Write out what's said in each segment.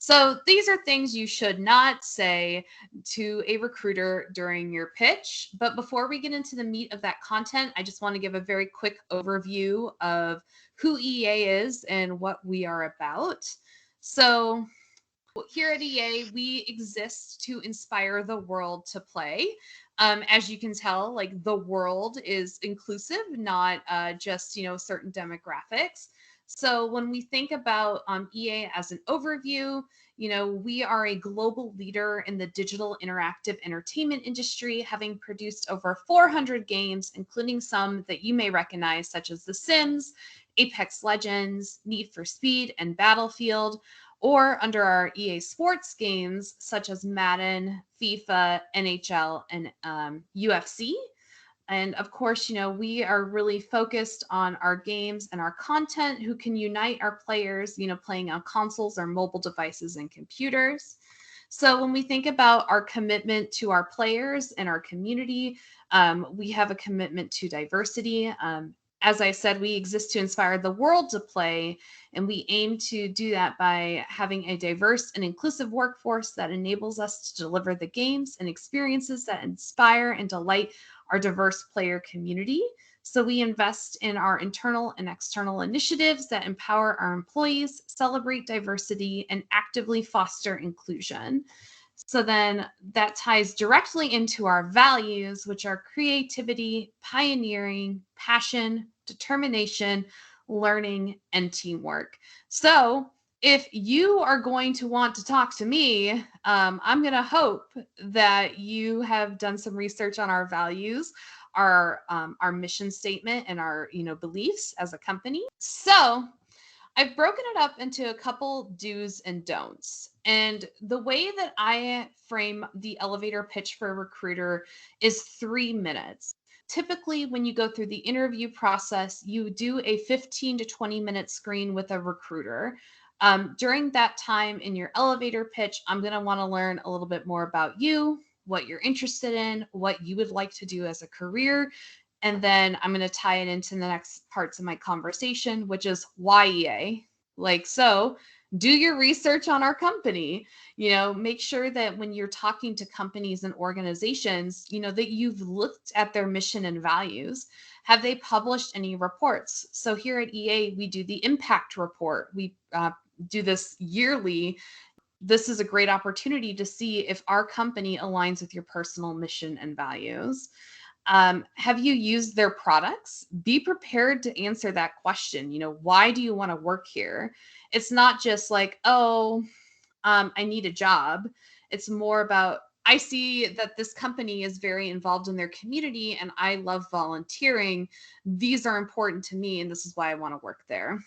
So these are things you should not say to a recruiter during your pitch. But before we get into the meat of that content, I just want to give a very quick overview of who EA is and what we are about. So here at EA, we exist to inspire the world to play. As you can tell, like the world is inclusive, not just certain demographics. So when we think about EA as an overview, we are a global leader in the digital interactive entertainment industry, having produced over 400 games, including some that you may recognize, such as The Sims, Apex Legends, Need for Speed, and Battlefield, or under our EA Sports games such as Madden, FIFA, NHL, and UFC. And of course, we are really focused on our games and our content who can unite our players, playing on consoles or mobile devices and computers. So when we think about our commitment to our players and our community, we have a commitment to diversity. As I said, we exist to inspire the world to play, and we aim to do that by having a diverse and inclusive workforce that enables us to deliver the games and experiences that inspire and delight our diverse player community. So we invest in our internal and external initiatives that empower our employees, celebrate diversity, and actively foster inclusion. So then that ties directly into our values, which are creativity, pioneering, passion, determination, learning, and teamwork. So if you are going to want to talk to me, I'm going to hope that you have done some research on our values, our mission statement, and our beliefs as a company. So I've broken it up into a couple do's and don'ts. And the way that I frame the elevator pitch for a recruiter is 3 minutes. Typically, when you go through the interview process, you do a 15 to 20-minute screen with a recruiter. During that time in your elevator pitch, I'm going to want to learn a little bit more about you, what you're interested in, what you would like to do as a career. And then I'm going to tie it into the next parts of my conversation, which is why EA. So do your research on our company. Make sure that when you're talking to companies and organizations, that you've looked at their mission and values. Have they published any reports? So here at EA, we do the impact report. We do this yearly. This is a great opportunity to see if our company aligns with your personal mission and values. Have you used their products? Be prepared to answer that question. Why do you want to work here? It's not just like, oh, I need a job. It's more about, I see that this company is very involved in their community and I love volunteering. These are important to me and this is why I want to work there.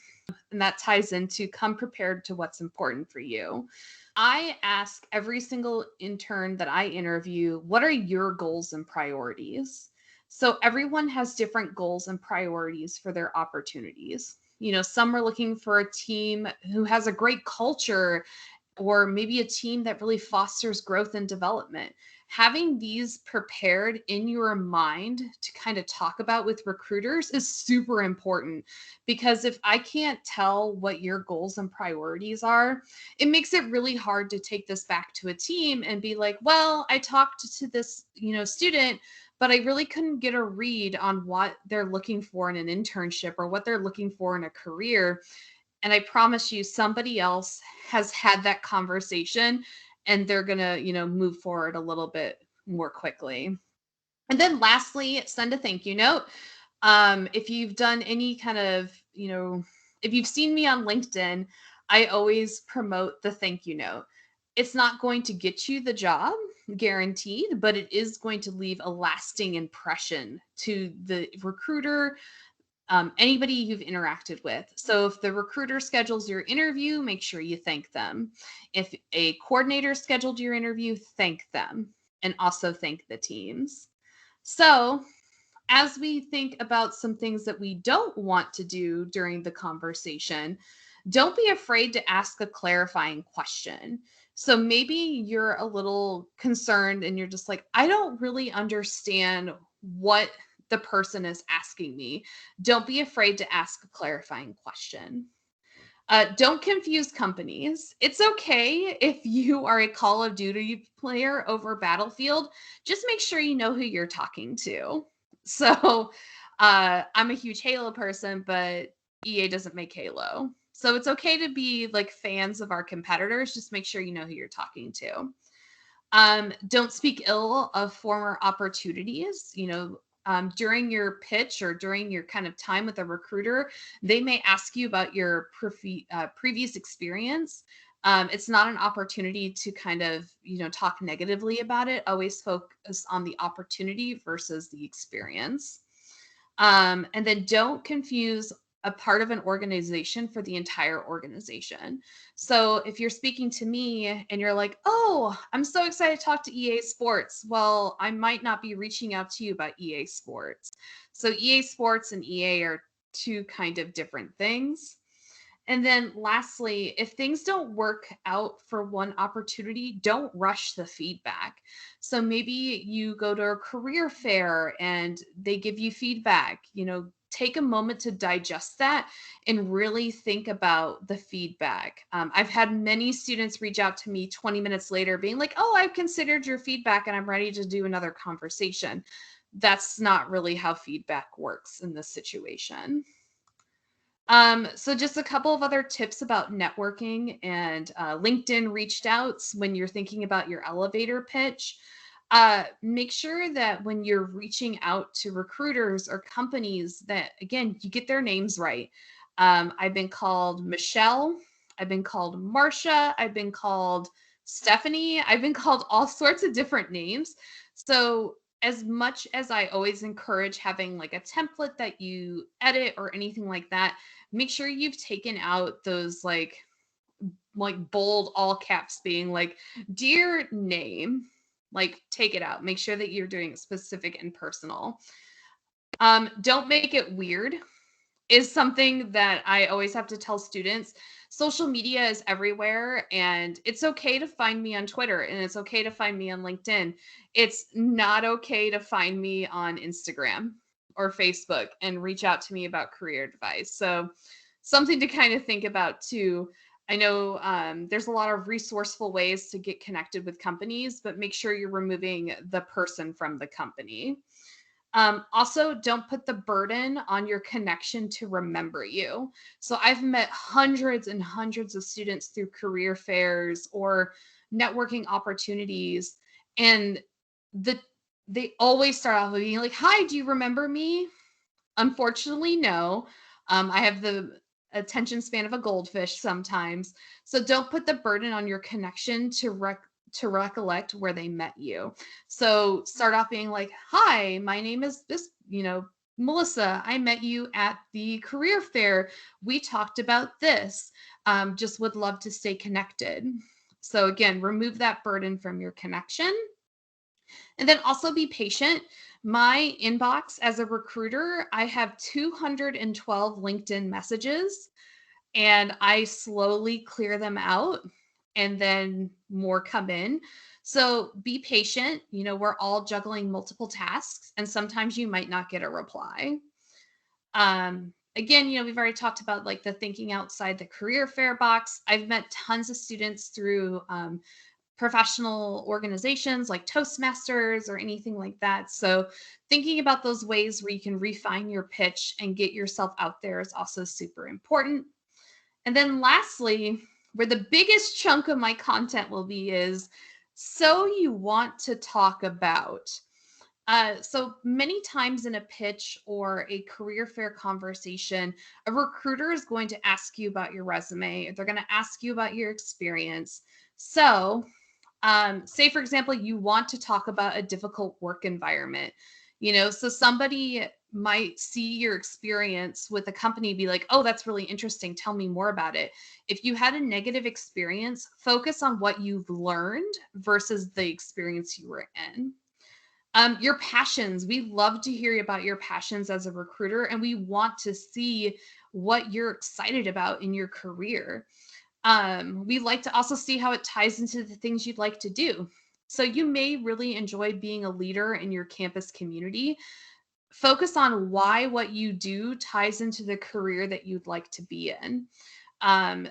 And that ties into come prepared to what's important for you. I ask every single intern that I interview, what are your goals and priorities? So everyone has different goals and priorities for their opportunities. Some are looking for a team who has a great culture, or maybe a team that really fosters growth and development. Having these prepared in your mind to kind of talk about with recruiters is super important, because if I can't tell what your goals and priorities are, it makes it really hard to take this back to a team and be like, well, I talked to this, student, but I really couldn't get a read on what they're looking for in an internship or what they're looking for in a career. And I promise you, somebody else has had that conversation and they're going to, move forward a little bit more quickly. And then lastly, send a thank you note. If you've done any kind of, if you've seen me on LinkedIn, I always promote the thank you note. It's not going to get you the job, guaranteed, but it is going to leave a lasting impression to the recruiter, anybody you've interacted with. So if the recruiter schedules your interview, make sure you thank them. If a coordinator scheduled your interview, thank them, and also thank the teams. So as we think about some things that we don't want to do during the conversation, don't be afraid to ask a clarifying question. So maybe you're a little concerned and you're just like, I don't really understand what the person is asking me. Don't be afraid to ask a clarifying question. Don't confuse companies. It's okay if you are a Call of Duty player over Battlefield. Just make sure you know who you're talking to. So, I'm a huge Halo person, but EA doesn't make Halo. So it's okay to be like fans of our competitors. Just make sure you know who you're talking to. Don't speak ill of former opportunities. During your pitch or during your kind of time with a recruiter, they may ask you about your previous experience. It's not an opportunity to kind of, talk negatively about it. Always focus on the opportunity versus the experience. And then don't confuse a part of an organization for the entire organization. So if you're speaking to me and you're like, oh, I'm so excited to talk to EA Sports. Well, I might not be reaching out to you about EA Sports. So EA Sports and EA are two kind of different things. And then lastly, if things don't work out for one opportunity, don't rush the feedback. So maybe you go to a career fair and they give you feedback, take a moment to digest that and really think about the feedback. I've had many students reach out to me 20 minutes later being like, oh, I've considered your feedback and I'm ready to do another conversation. That's not really how feedback works in this situation. So just a couple of other tips about networking and LinkedIn reached outs when you're thinking about your elevator pitch. Make sure that when you're reaching out to recruiters or companies that, again, you get their names right. I've been called Michelle. I've been called Marcia. I've been called Stephanie. I've been called all sorts of different names. So as much as I always encourage having like a template that you edit or anything like that, make sure you've taken out those like bold all caps being like dear name, like take it out. Make sure that you're doing it specific and personal. Don't make it weird is something that I always have to tell students. Social media is everywhere, and it's okay to find me on Twitter and it's okay to find me on LinkedIn. It's not okay to find me on Instagram or Facebook and reach out to me about career advice. So, something to kind of think about too. I know there's a lot of resourceful ways to get connected with companies, but make sure you're removing the person from the company. Also, don't put the burden on your connection to remember you. So I've met hundreds and hundreds of students through career fairs or networking opportunities, and the they always start off with being like, "Hi, do you remember me?" Unfortunately, no. I have the attention span of a goldfish sometimes. So don't put the burden on your connection to recollect where they met you. So start off being like, "Hi, my name is this, Melissa. I met you at the career fair. We talked about this. Just would love to stay connected." So again, remove that burden from your connection. And then also be patient. My inbox as a recruiter, I have 212 LinkedIn messages and I slowly clear them out and then more come in. So be patient. We're all juggling multiple tasks and sometimes you might not get a reply. Again, we've already talked about like the thinking outside the career fair box. I've met tons of students through professional organizations like Toastmasters or anything like that. So, thinking about those ways where you can refine your pitch and get yourself out there is also super important. And then, lastly, where the biggest chunk of my content will be is so you want to talk about. So many times in a pitch or a career fair conversation, a recruiter is going to ask you about your resume. They're going to ask you about your experience. So, say for example, you want to talk about a difficult work environment, so somebody might see your experience with a company be like, oh, that's really interesting, tell me more about it. If you had a negative experience, focus on what you've learned versus the experience you were in. Your passions, we love to hear about your passions as a recruiter and we want to see what you're excited about in your career. We like to also see how it ties into the things you'd like to do. So you may really enjoy being a leader in your campus community. Focus on why what you do ties into the career that you'd like to be in. Um,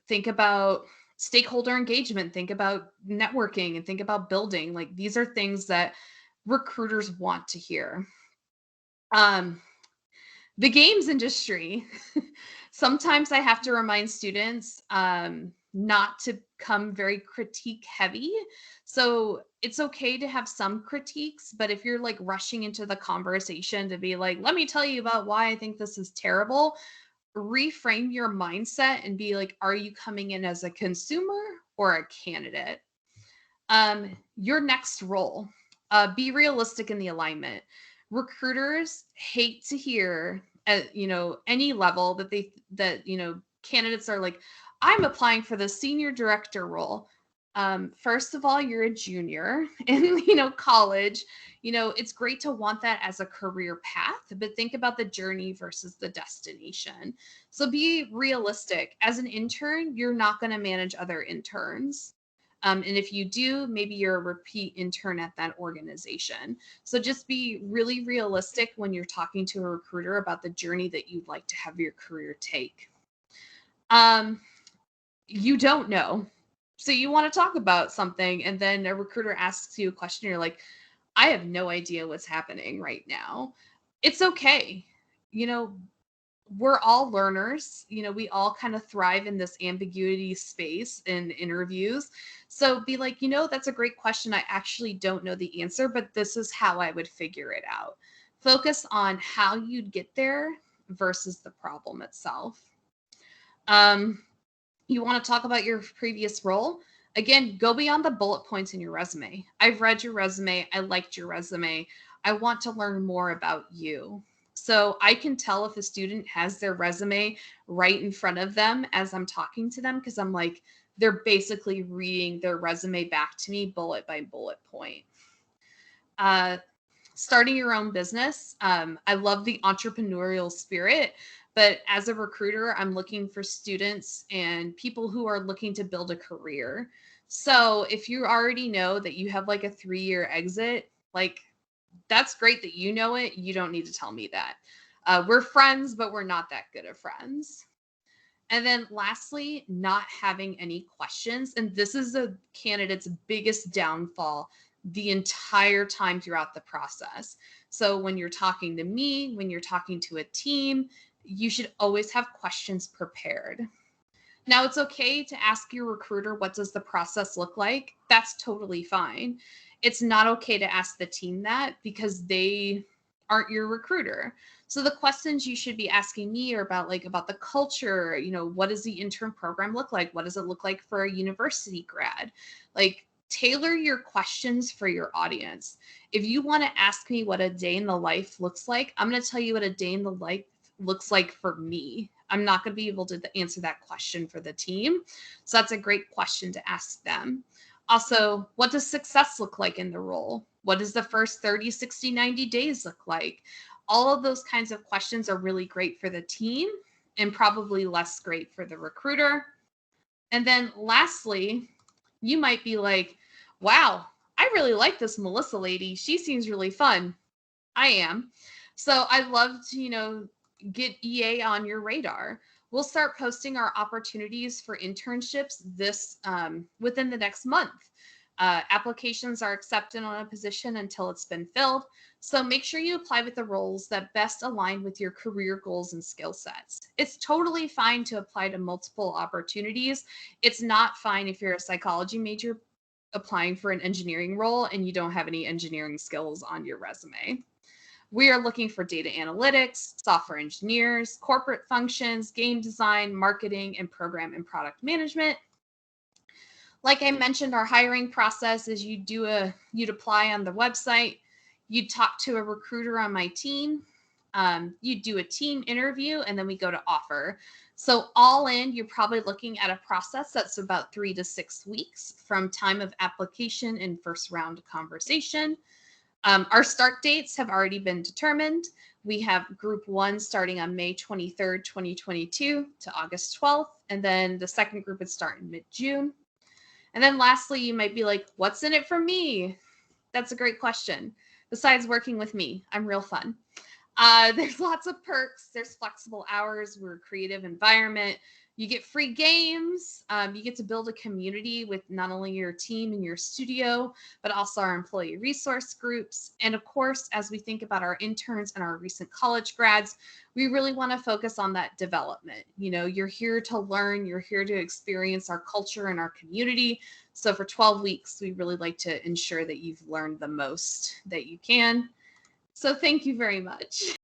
think about stakeholder engagement, think about networking, and think about building. Like these are things that recruiters want to hear. Um, the games industry. Sometimes I have to remind students not to come very critique heavy. So it's okay to have some critiques, but if you're like rushing into the conversation to be like, let me tell you about why I think this is terrible, reframe your mindset and be like, are you coming in as a consumer or a candidate? Your next role, be realistic in the alignment. Recruiters hate to hear at any level that candidates are like, I'm applying for the senior director role. First of all, you're a junior in college. It's great to want that as a career path, but think about the journey versus the destination. So be realistic. As an intern, you're not going to manage other interns. And if you do, maybe you're a repeat intern at that organization. So just be really realistic when you're talking to a recruiter about the journey that you'd like to have your career take. Um, you don't know. So you want to talk about something, and then a recruiter asks you a question. You're like, I have no idea what's happening right now. It's okay. You know, we're all learners. We all kind of thrive in this ambiguity space in interviews. So be like, that's a great question. I actually don't know the answer, but this is how I would figure it out. Focus on how you'd get there versus the problem itself. You want to talk about your previous role? Again, go beyond the bullet points in your resume. I've read your resume. I liked your resume. I want to learn more about you. So I can tell if a student has their resume right in front of them as I'm talking to them, because I'm like, they're basically reading their resume back to me bullet by bullet point. Starting your own business. I love the entrepreneurial spirit, but as a recruiter, I'm looking for students and people who are looking to build a career. So if you already know that you have like a 3-year exit, like that's great that you know it. You don't need to tell me that. We're friends, but we're not that good of friends. And then lastly, not having any questions. And this is a candidate's biggest downfall the entire time throughout the process. So when you're talking to me, when you're talking to a team, you should always have questions prepared. Now, it's okay to ask your recruiter, what does the process look like? That's totally fine. It's not okay to ask the team that because they aren't your recruiter. So the questions you should be asking me are about the culture, what does the intern program look like? What does it look like for a university grad? Like tailor your questions for your audience. If you want to ask me what a day in the life looks like, I'm going to tell you what a day in the life looks like for me. I'm not going to be able to answer that question for the team. So that's a great question to ask them. Also, what does success look like in the role? What does the first 30, 60, 90 days look like? All of those kinds of questions are really great for the team and probably less great for the recruiter. And then lastly, you might be like, wow, I really like this Melissa lady. She seems really fun. I am. So I'd love to, get EA on your radar. We'll start posting our opportunities for internships this within the next month. Applications are accepted on a position until it's been filled. So make sure you apply with the roles that best align with your career goals and skill sets. It's totally fine to apply to multiple opportunities. It's not fine if you're a psychology major applying for an engineering role and you don't have any engineering skills on your resume. We are looking for data analytics, software engineers, corporate functions, game design, marketing, and program and product management. Like I mentioned, our hiring process is you'd apply on the website, you'd talk to a recruiter on my team, you'd do a team interview, and then we go to offer. So all in, you're probably looking at a process that's about 3 to 6 weeks from time of application and first round conversation. Our start dates have already been determined. We have group 1 starting on May 23rd, 2022 to August 12th, and then the second group would start in mid-June. And then lastly, you might be like, what's in it for me? That's a great question. Besides working with me, I'm real fun. There's lots of perks. There's flexible hours. We're a creative environment. You get free games. You get to build a community with not only your team and your studio, but also our employee resource groups. And of course, as we think about our interns and our recent college grads, we really want to focus on that development. You're here to learn, you're here to experience our culture and our community. So for 12 weeks, we really like to ensure that you've learned the most that you can. So thank you very much.